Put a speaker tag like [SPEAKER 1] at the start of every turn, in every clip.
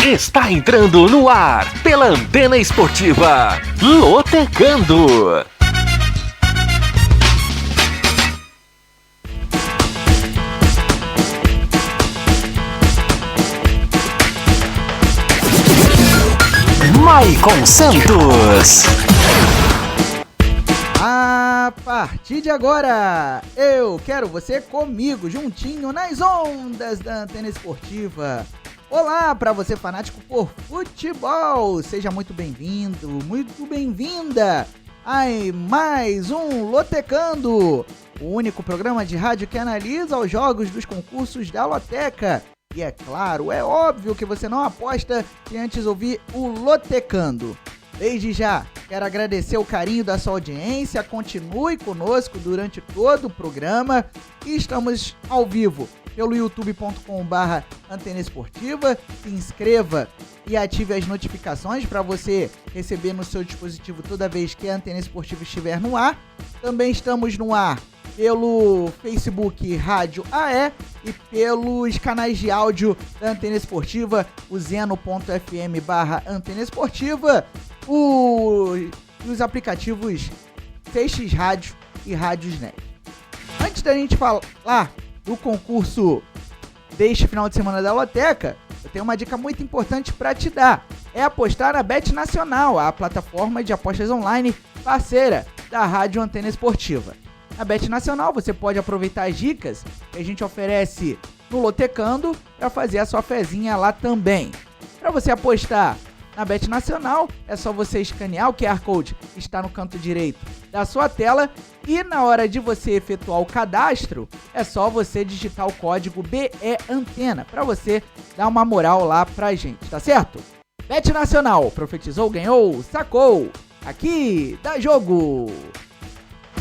[SPEAKER 1] Está entrando no ar pela Antena Esportiva, Lotecando. Maicon Santos.
[SPEAKER 2] A partir de agora, eu quero você comigo, juntinho nas ondas da Antena Esportiva. Olá para você fanático por futebol, seja muito bem-vindo, muito bem-vinda a mais um Lotecando, o único programa de rádio que analisa os jogos dos concursos da Loteca. E é claro, é óbvio que você não aposta sem antes ouvir o Lotecando. Desde já, quero agradecer o carinho da sua audiência, continue conosco durante todo o programa e estamos ao vivo pelo youtube.com/Antena Esportiva. Se inscreva e ative as notificações para você receber no seu dispositivo toda vez que a Antena Esportiva estiver no ar. Também estamos no ar pelo Facebook Rádio AE e pelos canais de áudio da Antena Esportiva, o zeno.fm/Antena Esportiva, os aplicativos CX Rádio e Rádios Net. Antes da gente falar do concurso deste final de semana da Loteca, eu tenho uma dica muito importante para te dar. É apostar na Bet Nacional, a plataforma de apostas online parceira da Rádio Antena Esportiva. Na Bet Nacional você pode aproveitar as dicas que a gente oferece no Lotecando para fazer a sua fezinha lá também. Para você apostar na Bet Nacional, é só você escanear o QR Code que está no canto direito da sua tela e na hora de você efetuar o cadastro, é só você digitar o código BEANTENA para você dar uma moral lá pra gente, tá certo? Bet Nacional, profetizou, ganhou, sacou, aqui dá jogo!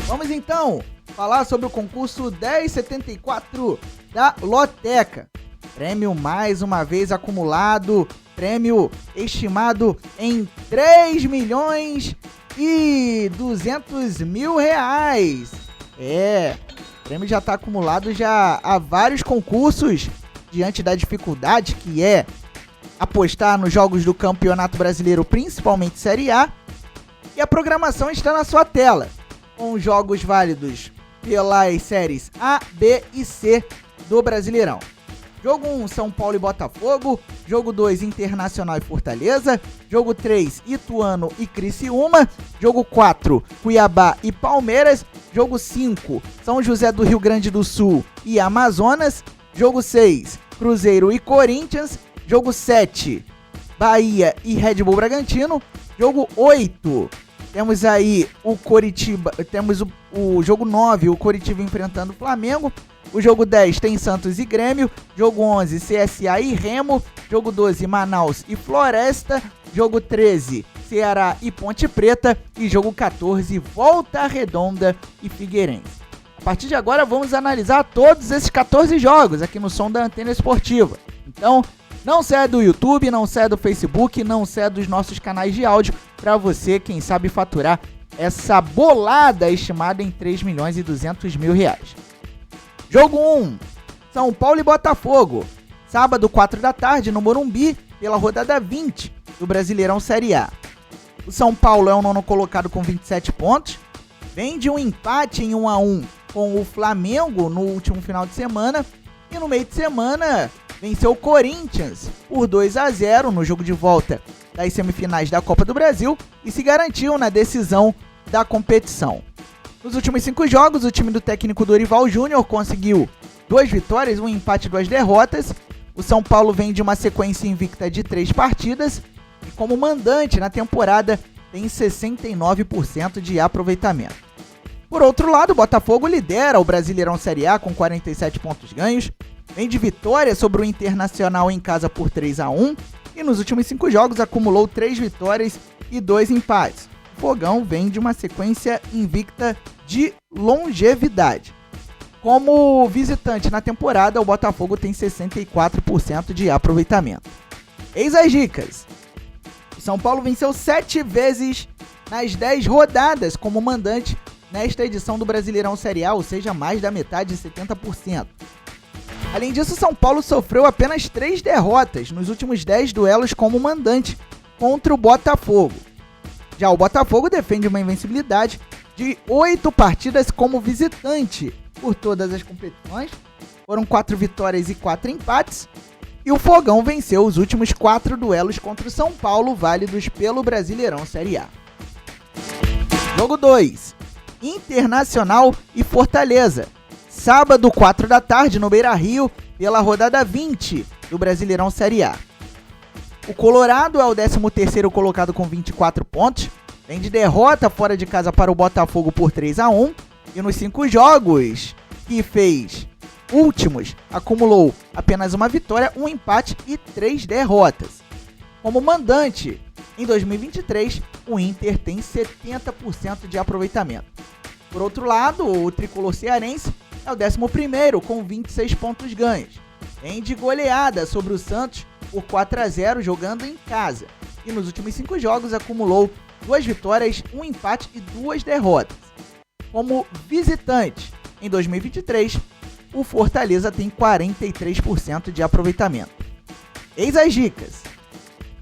[SPEAKER 2] Vamos então falar sobre o concurso 1074 da Loteca. Prêmio mais uma vez acumulado, prêmio estimado em 3.200.000 reais. O prêmio já está acumulado já há vários concursos, diante da dificuldade que é apostar nos jogos do Campeonato Brasileiro, principalmente Série A. E a programação está na sua tela, com jogos válidos pelas séries A, B e C do Brasileirão. Jogo 1, São Paulo e Botafogo. Jogo 2, Internacional e Fortaleza. Jogo 3, Ituano e Criciúma. Jogo 4, Cuiabá e Palmeiras. Jogo 5, São José do Rio Grande do Sul e Amazonas. Jogo 6, Cruzeiro e Corinthians. Jogo 7, Bahia e Red Bull Bragantino. Jogo 8, temos aí o Coritiba, temos o jogo 9, o Coritiba enfrentando o Flamengo. O jogo 10 tem Santos e Grêmio. Jogo 11, CSA e Remo. Jogo 12, Manaus e Floresta. Jogo 13, Ceará e Ponte Preta. E jogo 14, Volta Redonda e Figueirense. A partir de agora vamos analisar todos esses 14 jogos aqui no som da Antena Esportiva. Então, não saia do YouTube, não saia do Facebook, não saia dos nossos canais de áudio para você, quem sabe, faturar essa bolada estimada em 3.200.000 reais. Jogo 1, São Paulo e Botafogo, sábado 4 da tarde no Morumbi, pela rodada 20 do Brasileirão Série A. O São Paulo é o nono colocado com 27 pontos, vem de um empate em 1-1 com o Flamengo no último final de semana e no meio de semana venceu o Corinthians por 2-0 no jogo de volta das semifinais da Copa do Brasil e se garantiu na decisão da competição. Nos últimos 5 jogos, o time do técnico Dorival Júnior conseguiu 2 vitórias, 1 empate e 2 derrotas. O São Paulo vem de uma sequência invicta de 3 partidas e como mandante na temporada tem 69% de aproveitamento. Por outro lado, o Botafogo lidera o Brasileirão Série A com 47 pontos ganhos, vem de vitória sobre o Internacional em casa por 3-1 e nos últimos 5 jogos acumulou 3 vitórias e 2 empates. O Fogão vem de uma sequência invicta de longevidade. Como visitante na temporada, o Botafogo tem 64% de aproveitamento. Eis as dicas. O São Paulo venceu 7 vezes nas 10 rodadas como mandante nesta edição do Brasileirão Série A, ou seja, mais da metade, 70%. Além disso, São Paulo sofreu apenas 3 derrotas nos últimos 10 duelos como mandante contra o Botafogo. Já o Botafogo defende uma invencibilidade de 8 partidas como visitante por todas as competições. Foram 4 vitórias e 4 empates. E o Fogão venceu os últimos 4 duelos contra o São Paulo, válidos pelo Brasileirão Série A. Jogo 2. Internacional e Fortaleza. Sábado, 4 da tarde, no Beira-Rio, pela rodada 20 do Brasileirão Série A. O Colorado é o 13º colocado com 24 pontos. Vem de derrota fora de casa para o Botafogo por 3-1. E nos 5 jogos que fez últimos, acumulou apenas uma vitória, um empate e 3 derrotas. Como mandante, em 2023, o Inter tem 70% de aproveitamento. Por outro lado, o tricolor cearense é o 11º com 26 pontos ganhos. Vem de goleada sobre o Santos por 4-0 jogando em casa. E nos últimos 5 jogos acumulou 2 vitórias, um empate e 2 derrotas. Como visitante, em 2023, o Fortaleza tem 43% de aproveitamento. Eis as dicas.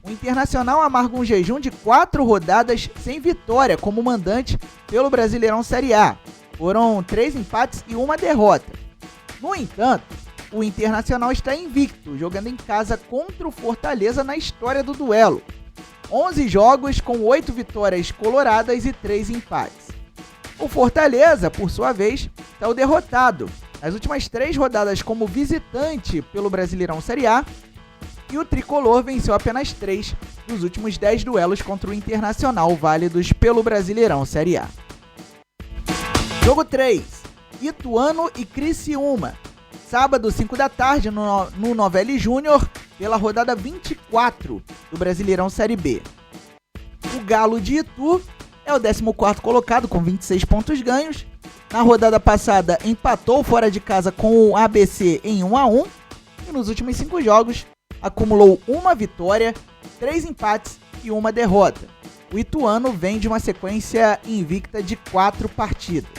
[SPEAKER 2] O Internacional amarga um jejum de 4 rodadas sem vitória como mandante pelo Brasileirão Série A. Foram 3 empates e 1 derrota. No entanto, o Internacional está invicto, jogando em casa contra o Fortaleza na história do duelo. 11 jogos com 8 vitórias coloradas e 3 empates. O Fortaleza, por sua vez, está o derrotado nas últimas 3 rodadas como visitante pelo Brasileirão Série A, e o tricolor venceu apenas 3 dos últimos 10 duelos contra o Internacional, válidos pelo Brasileirão Série A. Jogo 3. Ituano e Criciúma. Sábado, 5 da tarde, no Novelli Júnior, pela rodada 24 do Brasileirão Série B. O Galo de Itu é o 14º colocado com 26 pontos ganhos. Na rodada passada, empatou fora de casa com o ABC em 1-1. E nos últimos 5 jogos, acumulou 1 vitória, 3 empates e 1 derrota. O Ituano vem de uma sequência invicta de 4 partidas.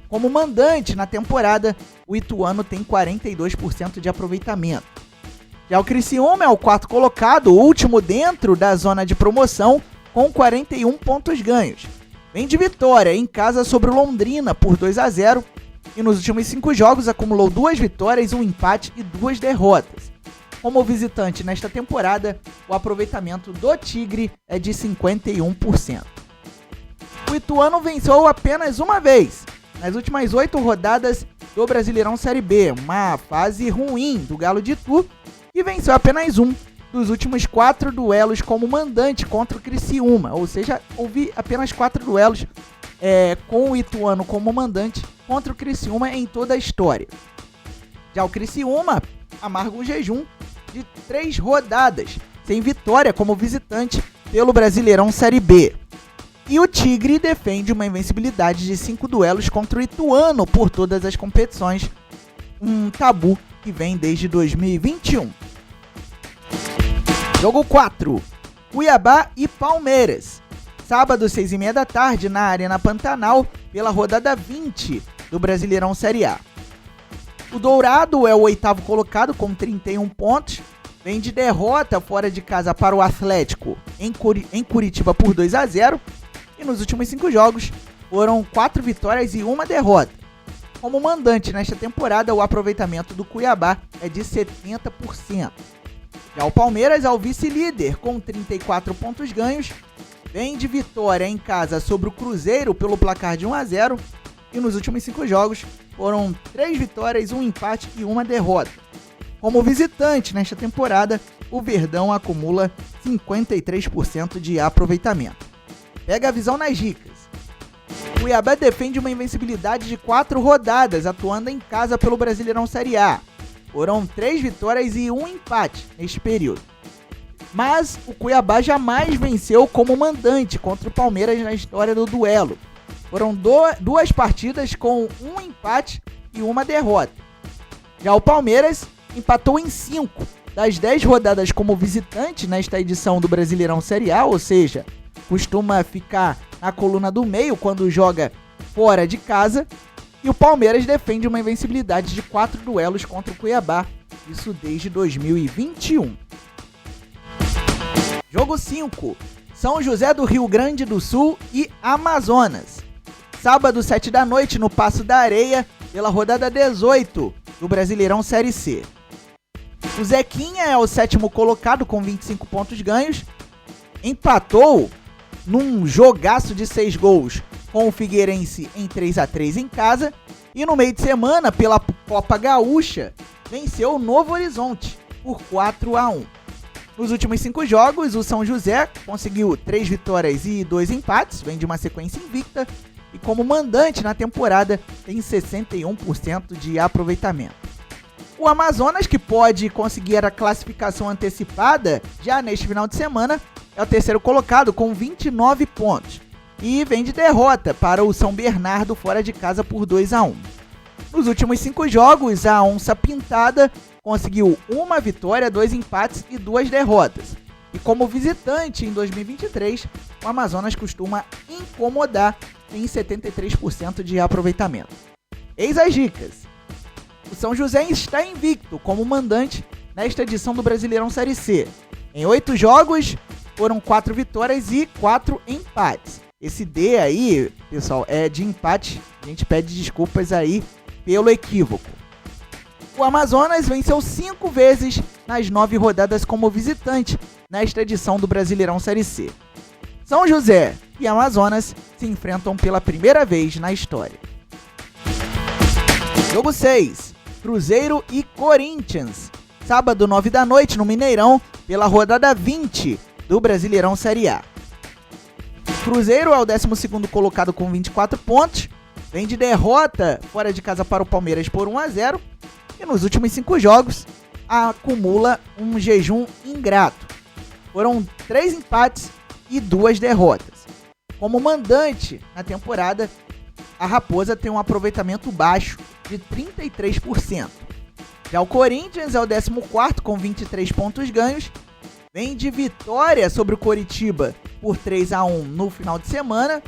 [SPEAKER 2] Como mandante na temporada, o Ituano tem 42% de aproveitamento. Já o Criciúma é o 4º colocado, o último dentro da zona de promoção, com 41 pontos ganhos. Vem de vitória em casa sobre o Londrina por 2-0 e nos últimos 5 jogos acumulou 2 vitórias, 1 empate e 2 derrotas. Como visitante nesta temporada, o aproveitamento do Tigre é de 51%. O Ituano venceu apenas uma vez nas últimas 8 rodadas do Brasileirão Série B, uma fase ruim do Galo de Itu, e venceu apenas um dos últimos 4 duelos como mandante contra o Criciúma, ou seja, houve apenas 4 duelos com o Ituano como mandante contra o Criciúma em toda a história. Já o Criciúma amarga um jejum de 3 rodadas sem vitória como visitante pelo Brasileirão Série B. E o Tigre defende uma invencibilidade de 5 duelos contra o Ituano por todas as competições, um tabu que vem desde 2021. Jogo 4. Cuiabá e Palmeiras. Sábado, 6h30 da tarde, na Arena Pantanal, pela rodada 20 do Brasileirão Série A. O Dourado é o 8º colocado com 31 pontos. Vem de derrota fora de casa para o Atlético em Curitiba por 2-0. E nos últimos 5 jogos foram 4 vitórias e 1 derrota. Como mandante nesta temporada, o aproveitamento do Cuiabá é de 70%. Já o Palmeiras é o vice-líder com 34 pontos ganhos. Vem de vitória em casa sobre o Cruzeiro pelo placar de 1-0. E nos últimos 5 jogos foram 3 vitórias, 1 empate e 1 derrota. Como visitante nesta temporada, o Verdão acumula 53% de aproveitamento. Pega a visão nas dicas. O Cuiabá defende uma invencibilidade de 4 rodadas, atuando em casa pelo Brasileirão Série A. Foram 3 vitórias e 1 empate neste período. Mas o Cuiabá jamais venceu como mandante contra o Palmeiras na história do duelo. Foram 2 partidas com 1 empate e 1 derrota. Já o Palmeiras empatou em 5 das 10 rodadas como visitante nesta edição do Brasileirão Série A, ou seja, costuma ficar na coluna do meio quando joga fora de casa. E o Palmeiras defende uma invencibilidade de 4 duelos contra o Cuiabá, isso desde 2021. Jogo 5, São José do Rio Grande do Sul e Amazonas. Sábado, 7 da noite, no Paço da Areia, pela rodada 18 do Brasileirão Série C. O Zequinha é o 7º colocado com 25 pontos ganhos, empatou num jogaço de 6 gols com o Figueirense em 3-3 em casa, e no meio de semana, pela Copa Gaúcha, venceu o Novo Horizonte por 4-1. Nos últimos 5 jogos, o São José conseguiu 3 vitórias e 2 empates, vem de uma sequência invicta, e como mandante na temporada tem 61% de aproveitamento. O Amazonas, que pode conseguir a classificação antecipada já neste final de semana, é o 3º colocado com 29 pontos e vem de derrota para o São Bernardo fora de casa por 2-1. Nos últimos 5 jogos, a Onça Pintada conseguiu 1 vitória, 2 empates e 2 derrotas. E como visitante em 2023, o Amazonas costuma incomodar em 73% de aproveitamento. Eis as dicas. O São José está invicto como mandante nesta edição do Brasileirão Série C. Em 8 jogos, foram 4 vitórias e 4 empates. Esse D aí, pessoal, é de empate. A gente pede desculpas aí pelo equívoco. O Amazonas venceu 5 vezes nas 9 rodadas como visitante nesta edição do Brasileirão Série C. São José e Amazonas se enfrentam pela primeira vez na história. Jogo 6, Cruzeiro e Corinthians. Sábado, 9 da noite, no Mineirão, pela rodada 20 do Brasileirão Série A. O Cruzeiro é o 12º colocado com 24 pontos, vem de derrota fora de casa para o Palmeiras por 1-0 e nos últimos 5 jogos acumula um jejum ingrato. Foram 3 empates e 2 derrotas. Como mandante na temporada, a Raposa tem um aproveitamento baixo de 33%. Já o Corinthians é o 14º com 23 pontos ganhos, vem de vitória sobre o Coritiba por 3-1 no final de semana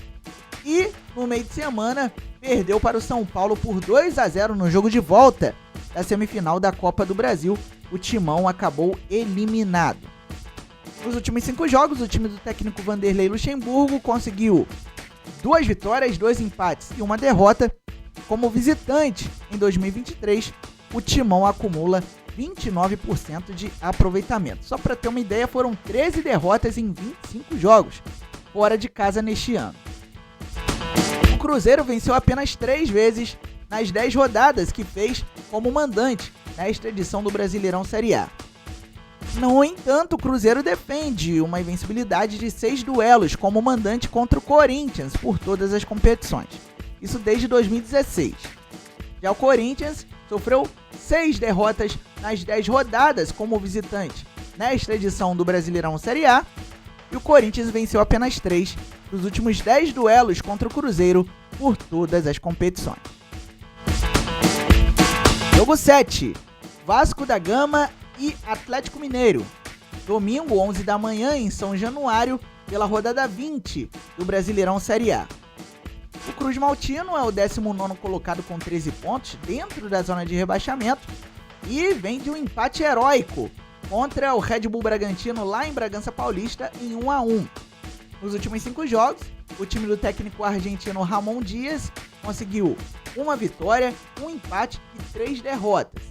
[SPEAKER 2] e no meio de semana perdeu para o São Paulo por 2-0 no jogo de volta da semifinal da Copa do Brasil. O Timão acabou eliminado. Nos últimos 5 jogos, o time do técnico Vanderlei Luxemburgo conseguiu 2 vitórias, 2 empates e 1 derrota. Como visitante em 2023, o Timão acumula 29% de aproveitamento. Só para ter uma ideia, foram 13 derrotas em 25 jogos fora de casa neste ano. O Cruzeiro venceu apenas 3 vezes nas 10 rodadas que fez como mandante nesta edição do Brasileirão Série A. No entanto, o Cruzeiro defende uma invencibilidade de 6 duelos como mandante contra o Corinthians por todas as competições. Isso desde 2016. Já o Corinthians sofreu 6 derrotas nas 10 rodadas como visitante nesta edição do Brasileirão Série A, e o Corinthians venceu apenas 3 dos últimos 10 duelos contra o Cruzeiro por todas as competições. Jogo 7, Vasco da Gama e Atlético Mineiro. Domingo, 11 da manhã, em São Januário, pela rodada 20 do Brasileirão Série A. O Cruz Maltino é o 19º colocado com 13 pontos dentro da zona de rebaixamento e vem de um empate heróico contra o Red Bull Bragantino lá em Bragança Paulista em 1-1. Nos últimos 5 jogos, o time do técnico argentino Ramon Dias conseguiu 1 vitória, 1 empate e 3 derrotas.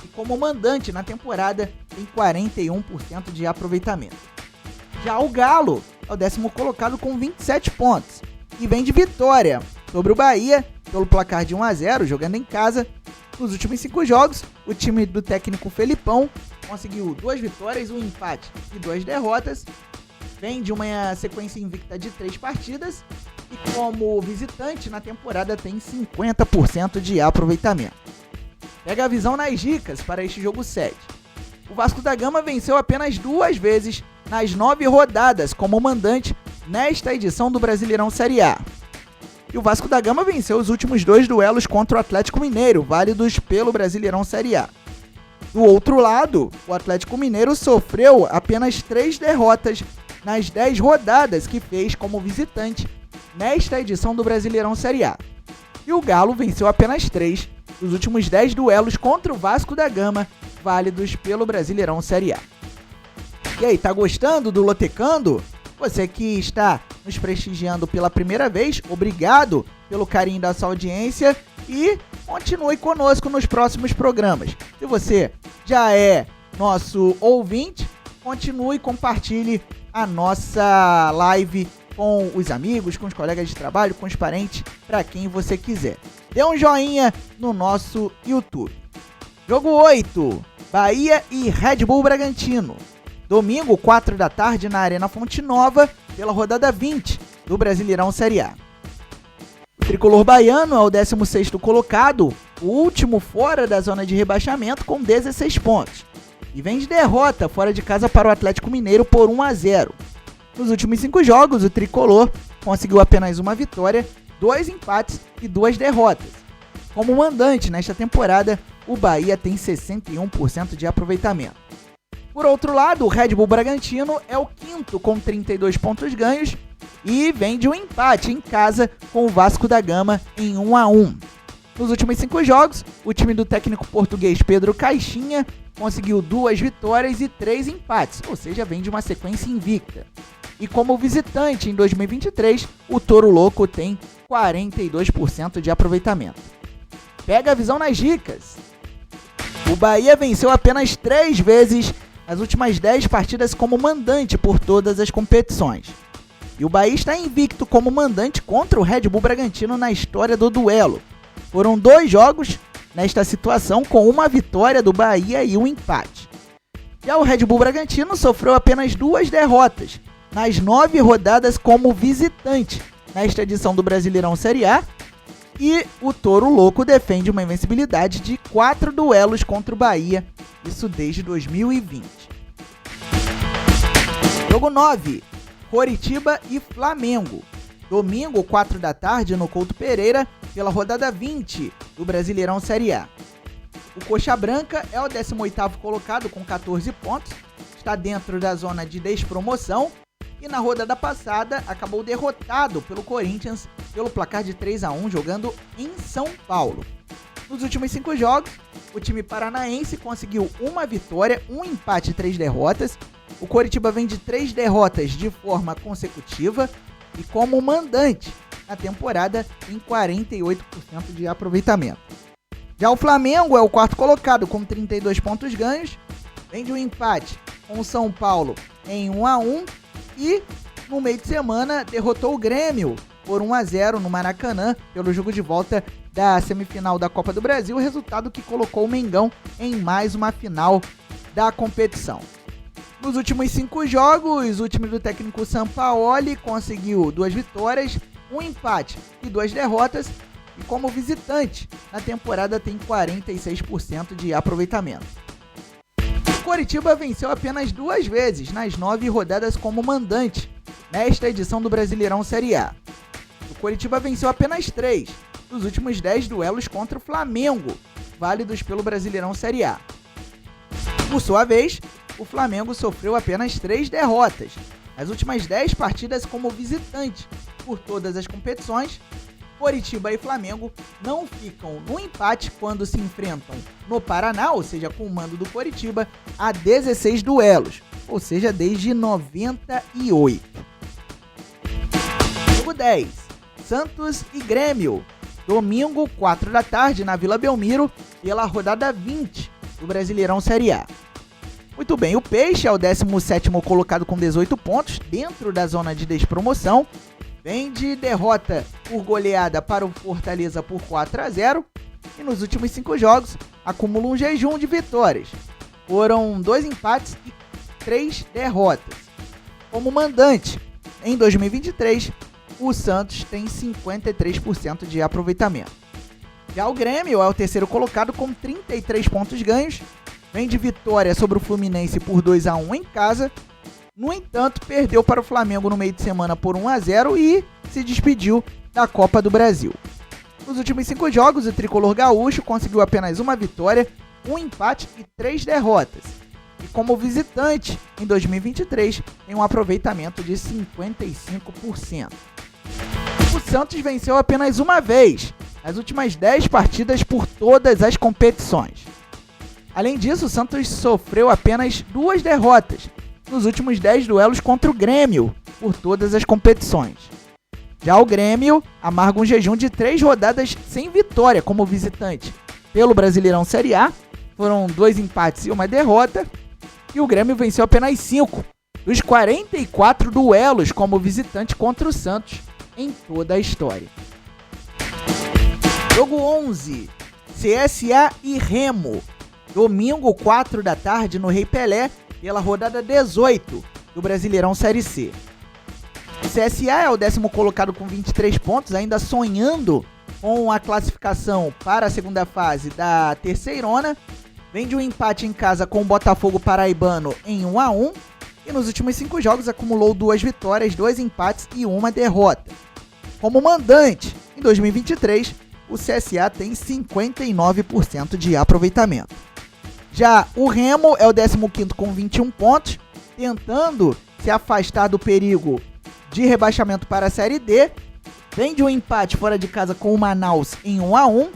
[SPEAKER 2] E como mandante na temporada tem 41% de aproveitamento. Já o Galo é o 10º colocado com 27 pontos e vem de vitória sobre o Bahia pelo placar de 1-0, jogando em casa. Nos últimos 5 jogos, o time do técnico Felipão conseguiu 2 vitórias, 1 empate e 2 derrotas. Vem de uma sequência invicta de 3 partidas e como visitante na temporada tem 50% de aproveitamento. Pega a visão nas dicas para este jogo 7. O Vasco da Gama venceu apenas 2 vezes nas 9 rodadas como mandante nesta edição do Brasileirão Série A. E o Vasco da Gama venceu os últimos 2 duelos contra o Atlético Mineiro, válidos pelo Brasileirão Série A. Do outro lado, o Atlético Mineiro sofreu apenas 3 derrotas nas 10 rodadas que fez como visitante nesta edição do Brasileirão Série A. E o Galo venceu apenas 3 dos últimos 10 duelos contra o Vasco da Gama, válidos pelo Brasileirão Série A. E aí, tá gostando do Lotecando? Você que está nos prestigiando pela primeira vez, obrigado pelo carinho da sua audiência e continue conosco nos próximos programas. Se você já é nosso ouvinte, continue e compartilhe a nossa live com os amigos, com os colegas de trabalho, com os parentes, para quem você quiser. Dê um joinha no nosso YouTube. Jogo 8, Bahia e Red Bull Bragantino. Domingo, 4 da tarde, na Arena Fonte Nova, pela rodada 20 do Brasileirão Série A. O tricolor baiano é o 16º colocado, o último fora da zona de rebaixamento, com 16 pontos. E vem de derrota fora de casa para o Atlético Mineiro por 1-0. Nos últimos 5 jogos, o tricolor conseguiu apenas uma vitória, 2 empates e 2 derrotas. Como mandante nesta temporada, o Bahia tem 61% de aproveitamento. Por outro lado, o Red Bull Bragantino é o 5º com 32 pontos ganhos e vem de um empate em casa com o Vasco da Gama em 1-1. Nos últimos 5 jogos, o time do técnico português Pedro Caixinha conseguiu 2 vitórias e 3 empates, ou seja, vem de uma sequência invicta. E como visitante em 2023, o Touro Louco tem 42% de aproveitamento. Pega a visão nas dicas. O Bahia venceu apenas 3 vezes nas últimas 10 partidas como mandante por todas as competições. E o Bahia está invicto como mandante contra o Red Bull Bragantino na história do duelo. Foram 2 jogos nesta situação com uma vitória do Bahia e um empate. Já o Red Bull Bragantino sofreu apenas 2 derrotas nas 9 rodadas como visitante nesta edição do Brasileirão Série A, e o Touro Louco defende uma invencibilidade de 4 duelos contra o Bahia, isso desde 2020. Jogo 9, Coritiba e Flamengo. Domingo, 4 da tarde, no Couto Pereira, pela rodada 20 do Brasileirão Série A. O Coxa Branca é o 18º colocado com 14 pontos, está dentro da zona de despromoção e na rodada passada acabou derrotado pelo Corinthians pelo placar de 3-1 jogando em São Paulo. Nos últimos 5 jogos, o time paranaense conseguiu uma vitória, um empate e 3 derrotas. O Coritiba vem de 3 derrotas de forma consecutiva e como mandante na temporada em 48% de aproveitamento. Já o Flamengo é o 4º colocado com 32 pontos ganhos, vem de um empate com o São Paulo em 1-1 e no meio de semana derrotou o Grêmio por 1-0 no Maracanã pelo jogo de volta da semifinal da Copa do Brasil, resultado que colocou o Mengão em mais uma final da competição. Nos últimos 5 jogos, o time do técnico Sampaoli conseguiu 2 vitórias, um empate e 2 derrotas, e como visitante na temporada tem 46% de aproveitamento. O Coritiba venceu apenas 2 vezes nas 9 rodadas como mandante nesta edição do Brasileirão Série A. O Coritiba venceu apenas 3 dos últimos 10 duelos contra o Flamengo, válidos pelo Brasileirão Série A. Por sua vez, o Flamengo sofreu apenas 3 derrotas nas últimas 10 partidas como visitante por todas as competições. Coritiba e Flamengo não ficam no empate quando se enfrentam no Paraná, ou seja, com o mando do Coritiba, há 16 duelos, ou seja, desde 98. Jogo 10, Santos e Grêmio. Domingo, 4 da tarde, na Vila Belmiro, pela rodada 20 do Brasileirão Série A. Muito bem, o Peixe é o 17º colocado com 18 pontos, dentro da zona de despromoção. Vem de derrota por goleada para o Fortaleza por 4-0 e nos últimos 5 jogos acumula um jejum de vitórias. Foram 2 empates e 3 derrotas. Como mandante, em 2023, o Santos tem 53% de aproveitamento. Já o Grêmio é o 3º colocado com 33 pontos ganhos. Vem de vitória sobre o Fluminense por 2-1 em casa. No entanto, perdeu para o Flamengo no meio de semana por 1-0 e se despediu da Copa do Brasil. Nos últimos 5 jogos, o tricolor gaúcho conseguiu apenas uma vitória, um empate e 3 derrotas. E como visitante, em 2023, tem um aproveitamento de 55%. O Santos venceu apenas uma vez nas últimas 10 partidas por todas as competições. Além disso, o Santos sofreu apenas 2 derrotas nos últimos 10 duelos contra o Grêmio por todas as competições. Já o Grêmio amarga um jejum de 3 rodadas sem vitória como visitante pelo Brasileirão Série A. Foram 2 empates e 1 derrota. E o Grêmio venceu apenas 5 dos 44 duelos como visitante contra o Santos em toda a história. Jogo 11, CSA e Remo. Domingo, 4 da tarde, no Rei Pelé, pela rodada 18 do Brasileirão Série C. O CSA é o 10º colocado com 23 pontos, ainda sonhando com a classificação para a segunda fase da Terceirona. Vem de um empate em casa com o Botafogo Paraibano em 1-1 e nos últimos 5 jogos acumulou 2 vitórias, 2 empates e 1 derrota. Como mandante, em 2023, o CSA tem 59% de aproveitamento. Já o Remo é o 15º com 21 pontos, tentando se afastar do perigo de rebaixamento para a Série D. Vem de um empate fora de casa com o Manaus em 1-1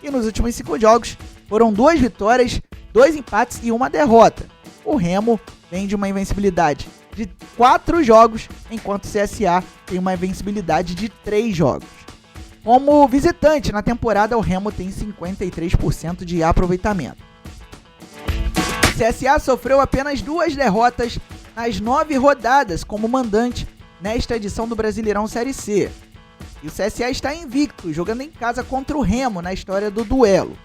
[SPEAKER 2] e nos últimos 5 jogos foram 2 vitórias, 2 empates e 1 derrota. O Remo vem de uma invencibilidade de 4 jogos, enquanto o CSA tem uma invencibilidade de 3 jogos. Como visitante na temporada, o Remo tem 53% de aproveitamento. O CSA sofreu apenas 2 derrotas nas 9 rodadas como mandante nesta edição do Brasileirão Série C. E o CSA está invicto, jogando em casa contra o Remo na história do duelo.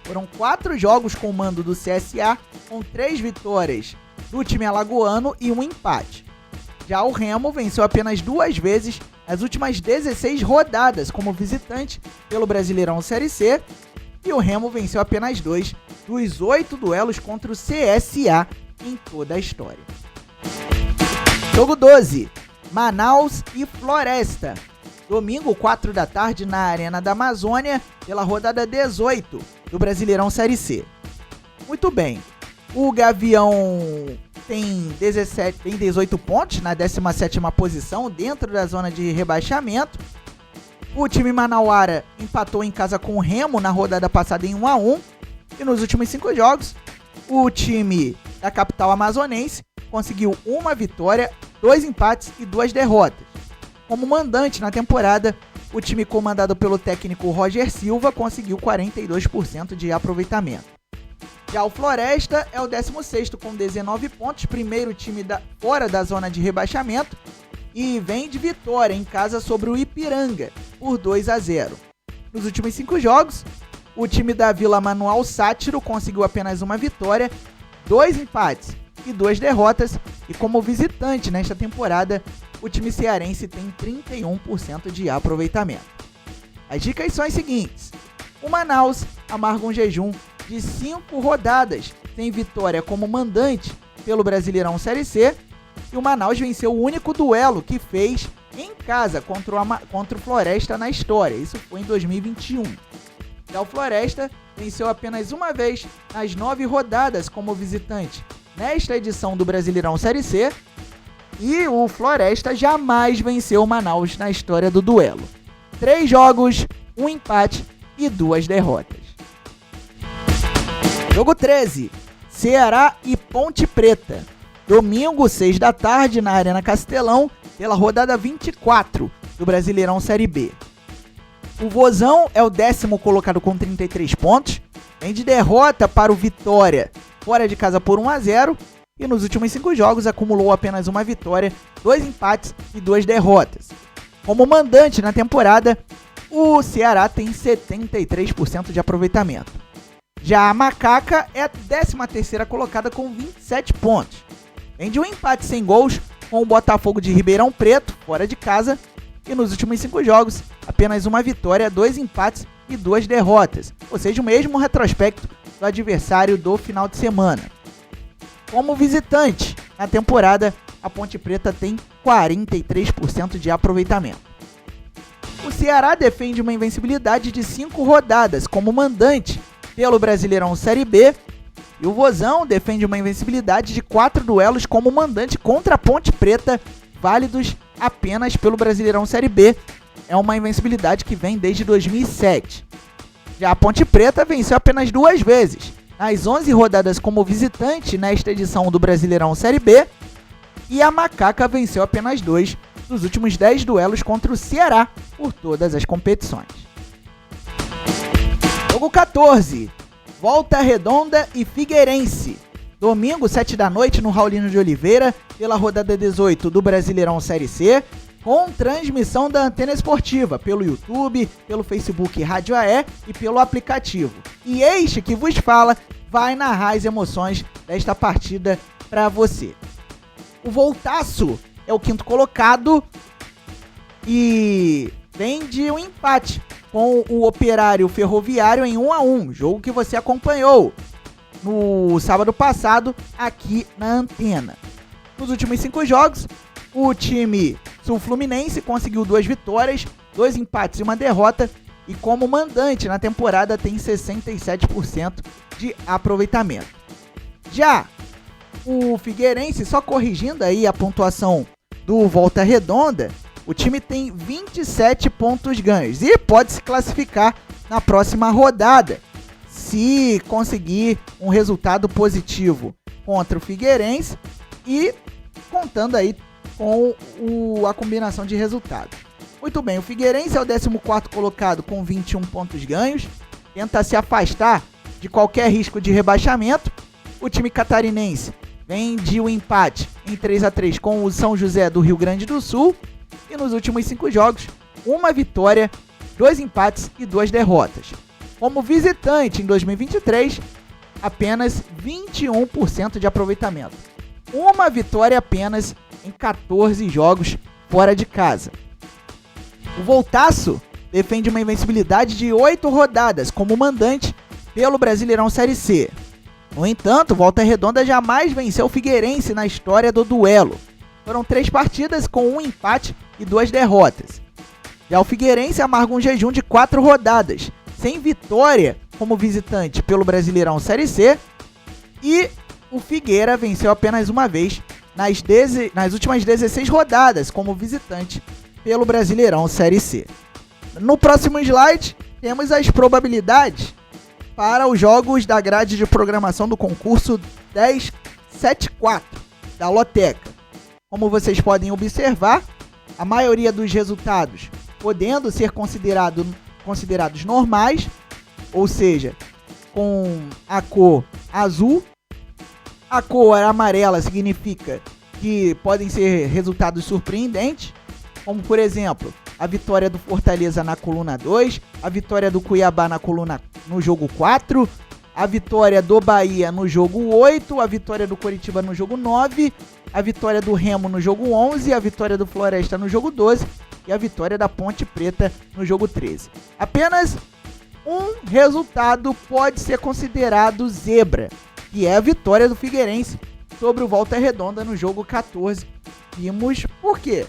[SPEAKER 2] Foram 4 jogos com o mando do CSA, com 3 vitórias do time alagoano e 1 empate. Já o Remo venceu apenas 2 vezes nas últimas 16 rodadas como visitante pelo Brasileirão Série C, e o Remo venceu apenas 2 dos 8 duelos contra o CSA em toda a história. Jogo 12, Manaus e Floresta. Domingo, 4 da tarde, na Arena da Amazônia, pela rodada 18 do Brasileirão Série C. Muito bem, o Gavião tem 18 pontos na 17ª posição, dentro da zona de rebaixamento. O time manauara empatou em casa com o Remo na rodada passada em 1-1. E nos últimos 5 jogos, o time da capital amazonense conseguiu 1 vitória, 2 empates e 2 derrotas. Como mandante na temporada, o time comandado pelo técnico Roger Silva conseguiu 42% de aproveitamento. Já o Floresta é o 16º com 19 pontos, primeiro time fora da zona de rebaixamento, e vem de vitória em casa sobre o Ipiranga por 2-0. Nos últimos 5 jogos, o time da Vila Manuel Sátiro conseguiu apenas 1 vitória, 2 empates e 2 derrotas, e como visitante nesta temporada, o time cearense tem 31% de aproveitamento. As dicas são as seguintes: o Manaus amarga um jejum de 5 rodadas sem vitória como mandante pelo Brasileirão Série C, e o Manaus venceu o único duelo que fez em casa contra o Floresta na história. Isso foi em 2021. Já o Floresta venceu apenas 1 vez nas 9 rodadas como visitante nesta edição do Brasileirão Série C, e o Floresta jamais venceu o Manaus na história do duelo. 3 jogos, 1 empate e 2 derrotas. Jogo 13, Ceará e Ponte Preta. Domingo, 6 da tarde, na Arena Castelão, pela rodada 24 do Brasileirão Série B. O Vozão é o 10º colocado com 33 pontos, vem de derrota para o Vitória fora de casa por 1-0, e nos últimos 5 jogos acumulou apenas 1 vitória, 2 empates e 2 derrotas. Como mandante na temporada, o Ceará tem 73% de aproveitamento. Já a Macaca é a 13ª colocada com 27 pontos. Vem de um empate sem gols com o Botafogo de Ribeirão Preto, fora de casa, e nos últimos 5 jogos, apenas 1 vitória, 2 empates e 2 derrotas, ou seja, o mesmo retrospecto do adversário do final de semana. Como visitante na temporada, a Ponte Preta tem 43% de aproveitamento. O Ceará defende uma invencibilidade de 5 rodadas como mandante pelo Brasileirão Série B, e o Vozão defende uma invencibilidade de 4 duelos como mandante contra a Ponte Preta, válidos apenas pelo Brasileirão Série B, é uma invencibilidade que vem desde 2007. Já a Ponte Preta venceu apenas 2 vezes, nas 11 rodadas como visitante nesta edição do Brasileirão Série B, e a Macaca venceu apenas 2 dos últimos 10 duelos contra o Ceará por todas as competições. Jogo 14, Volta Redonda e Figueirense. Domingo, 7 da noite, no Raulino de Oliveira, pela rodada 18 do Brasileirão Série C, com transmissão da Antena Esportiva, pelo YouTube, pelo Facebook Rádio AE e pelo aplicativo. E este que vos fala vai narrar as emoções desta partida para você. O Voltaço é o 5º colocado e vem de um empate com o Operário Ferroviário em 1-1, jogo que você acompanhou no sábado passado aqui na Antena. Nos últimos 5 jogos, o time sul-fluminense conseguiu 2 vitórias, 2 empates e 1 derrota, e como mandante na temporada tem 67% de aproveitamento. Já o Figueirense, só corrigindo aí a pontuação do Volta Redonda, o time tem 27 pontos ganhos e pode se classificar na próxima rodada, se conseguir um resultado positivo contra o Figueirense e contando aí com a combinação de resultados. Muito bem, o Figueirense é o 14º colocado com 21 pontos ganhos, tenta se afastar de qualquer risco de rebaixamento. O time catarinense vem de um empate em 3-3 com o São José do Rio Grande do Sul e nos últimos 5 jogos, 1 vitória, 2 empates e 2 derrotas. Como visitante em 2023, apenas 21% de aproveitamento. 1 vitória apenas em 14 jogos fora de casa. O Voltaço defende uma invencibilidade de 8 rodadas como mandante pelo Brasileirão Série C. No entanto, Volta Redonda jamais venceu o Figueirense na história do duelo. Foram 3 partidas com 1 empate e 2 derrotas. Já o Figueirense amarga um jejum de 4 rodadas, sem vitória como visitante pelo Brasileirão Série C, e o Figueira venceu apenas uma vez nas últimas 16 rodadas como visitante pelo Brasileirão Série C. No próximo slide, temos as probabilidades para os jogos da grade de programação do concurso 1074 da Loteca. Como vocês podem observar, a maioria dos resultados podendo ser considerados normais, ou seja, com a cor azul. A cor amarela significa que podem ser resultados surpreendentes, como por exemplo, a vitória do Fortaleza na coluna 2, a vitória do Cuiabá no jogo 4, a vitória do Bahia no jogo 8, a vitória do Coritiba no jogo 9, a vitória do Remo no jogo 11, a vitória do Floresta no jogo 12 e a vitória da Ponte Preta no jogo 13. Apenas um resultado pode ser considerado zebra, que é a vitória do Figueirense sobre o Volta Redonda no jogo 14. Vimos por quê?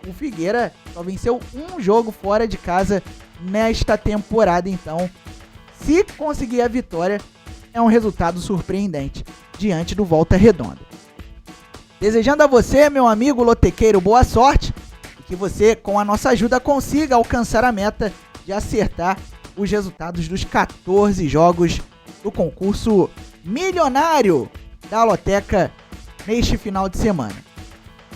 [SPEAKER 2] O Figueira só venceu um jogo fora de casa nesta temporada, então se conseguir a vitória é um resultado surpreendente diante do Volta Redonda. Desejando a você, meu amigo lotequeiro, boa sorte e que você, com a nossa ajuda, consiga alcançar a meta de acertar os resultados dos 14 jogos do concurso milionário da Loteca neste final de semana.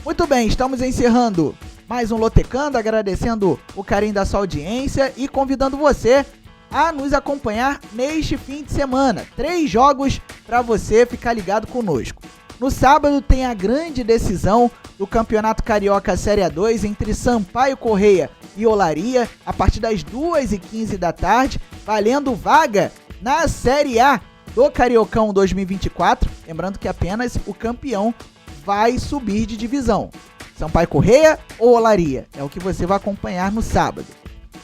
[SPEAKER 2] Muito bem, estamos encerrando mais um Lotecando, agradecendo o carinho da sua audiência e convidando você a nos acompanhar neste fim de semana. 3 jogos para você ficar ligado conosco. No sábado tem a grande decisão do Campeonato Carioca Série A2 entre Sampaio Correia e Olaria, a partir das 2h15 da tarde, valendo vaga na Série A do Cariocão 2024. Lembrando que apenas o campeão vai subir de divisão. Sampaio Correia ou Olaria? É o que você vai acompanhar no sábado.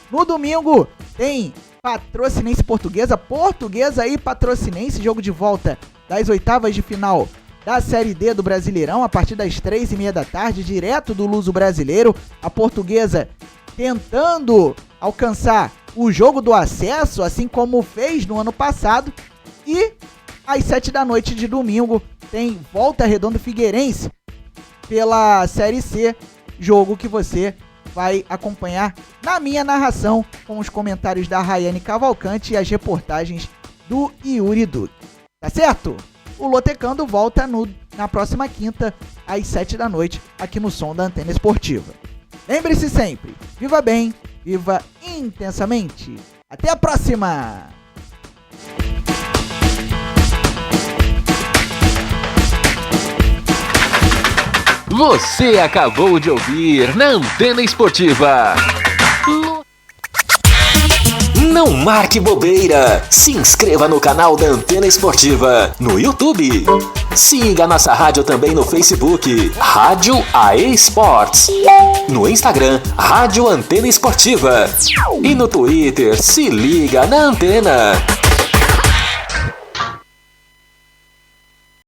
[SPEAKER 2] No domingo tem Patrocinense Portuguesa, Portuguesa e Patrocinense, jogo de volta das oitavas de final da Série D do Brasileirão, a partir das 3h30 da tarde, direto do Luso Brasileiro. A Portuguesa tentando alcançar o jogo do acesso, assim como fez no ano passado. E às 7 da noite de domingo tem Volta Redonda Figueirense pela Série C, jogo que você vai acompanhar na minha narração com os comentários da Rayane Cavalcante e as reportagens do Yuri Duque. Tá certo? O Lotecando volta na próxima quinta, às 7 da noite, aqui no som da Antena Esportiva. Lembre-se sempre, viva bem, viva intensamente. Até a próxima!
[SPEAKER 1] Você acabou de ouvir na Antena Esportiva. Não marque bobeira. Se inscreva no canal da Antena Esportiva no YouTube. Siga nossa rádio também no Facebook, Rádio AE Sports. No Instagram, Rádio Antena Esportiva. E no Twitter, se liga na Antena.